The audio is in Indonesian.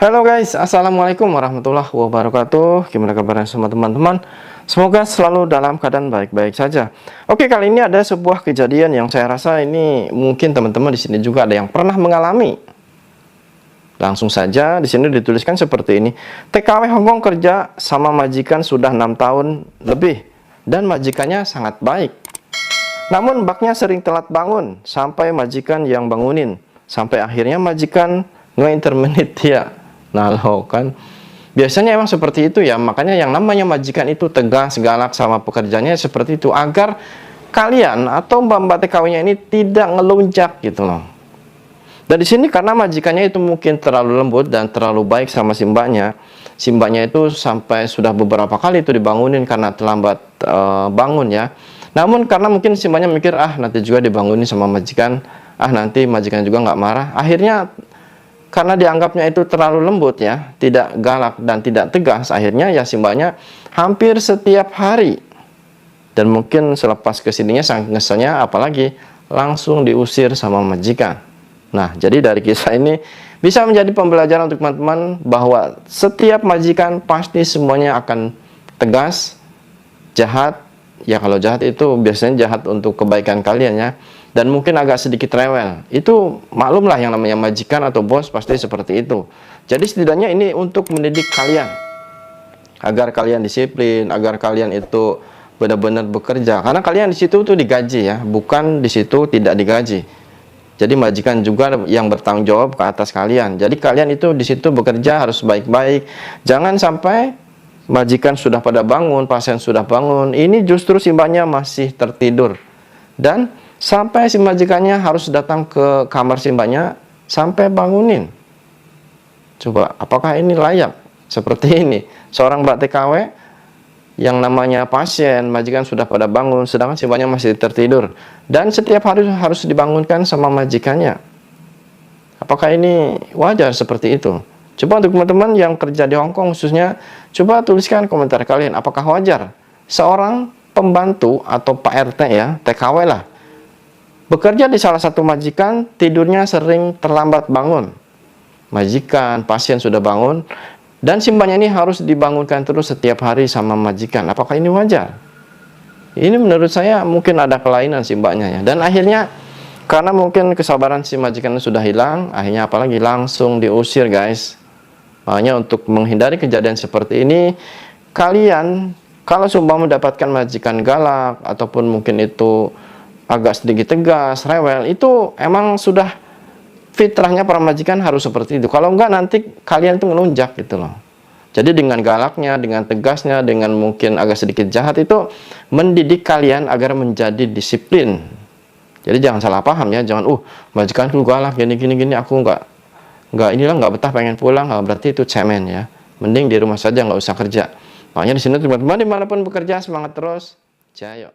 Halo guys, assalamualaikum warahmatullahi wabarakatuh. Gimana kabarnya semua teman-teman? Semoga selalu dalam keadaan baik-baik saja. Oke, kali ini ada sebuah kejadian yang saya rasa ini mungkin teman-teman di sini juga ada yang pernah mengalami. Langsung saja di sini dituliskan seperti ini. TKW Hongkong kerja sama majikan sudah 6 tahun lebih dan majikannya sangat baik. Namun baknya sering telat bangun sampai majikan yang bangunin. Sampai akhirnya majikan nge-intermenit dia. Nah lo kan, biasanya emang seperti itu ya. Makanya yang namanya majikan itu tegas, galak sama pekerjanya seperti itu, agar kalian atau mbak-mbak TKW-nya ini tidak ngelunjak gitu loh. Dan di sini karena majikannya itu mungkin terlalu lembut dan terlalu baik sama si mbaknya itu sampai sudah beberapa kali itu dibangunin karena terlambat bangun ya. Namun karena mungkin si mbaknya mikir, nanti juga dibangunin sama majikan, nanti majikan juga nggak marah. Akhirnya karena dianggapnya itu terlalu lembut ya, tidak galak dan tidak tegas, akhirnya ya si mbaknya hampir setiap hari. Dan mungkin selepas kesininya sang ngeselnya apalagi langsung diusir sama majikan. Nah, jadi dari kisah ini bisa menjadi pembelajaran untuk teman-teman bahwa setiap majikan pasti semuanya akan tegas, jahat. Ya kalau jahat itu biasanya jahat untuk kebaikan kalian ya. Dan mungkin agak sedikit rewel. Itu maklumlah yang namanya majikan atau bos pasti seperti itu. Jadi setidaknya ini untuk mendidik kalian. Agar kalian disiplin, agar kalian itu benar-benar bekerja. Karena kalian di situ tuh digaji ya, bukan di situ tidak digaji. Jadi majikan juga yang bertanggung jawab ke atas kalian. Jadi kalian itu di situ bekerja harus baik-baik. Jangan sampai majikan sudah pada bangun, pasien sudah bangun, ini justru si mbaknya masih tertidur. Dan sampai si majikannya harus datang ke kamar si mbaknya sampai bangunin. Coba, apakah ini layak? Seperti ini, seorang mbak TKW yang namanya pasien, majikan sudah pada bangun, sedangkan si mbaknya masih tertidur. Dan setiap hari harus dibangunkan sama majikannya. Apakah ini wajar seperti itu? Coba untuk teman-teman yang kerja di Hongkong khususnya, coba tuliskan komentar kalian, apakah wajar seorang pembantu atau Pak RT ya, TKW lah, bekerja di salah satu majikan, tidurnya sering terlambat bangun. Majikan, pasien sudah bangun, dan si mbaknya ini harus dibangunkan terus setiap hari sama majikan. Apakah ini wajar? Ini menurut saya mungkin ada kelainan si mbaknya ya. Dan akhirnya karena mungkin kesabaran si majikan sudah hilang, akhirnya apalagi langsung diusir guys. Makanya untuk menghindari kejadian seperti ini, kalian kalau sumpah mendapatkan majikan galak ataupun mungkin itu agak sedikit tegas, rewel, itu emang sudah fitrahnya para majikan harus seperti itu. Kalau enggak nanti kalian tuh ngelunjak gitu loh. Jadi dengan galaknya, dengan tegasnya, dengan mungkin agak sedikit jahat itu mendidik kalian agar menjadi disiplin. Jadi jangan salah paham ya, jangan majikanku galak gini aku nggak betah pengen pulang, berarti itu cemen ya. Mending di rumah saja nggak usah kerja. Makanya di sini teman-teman dimanapun bekerja semangat terus, jaya.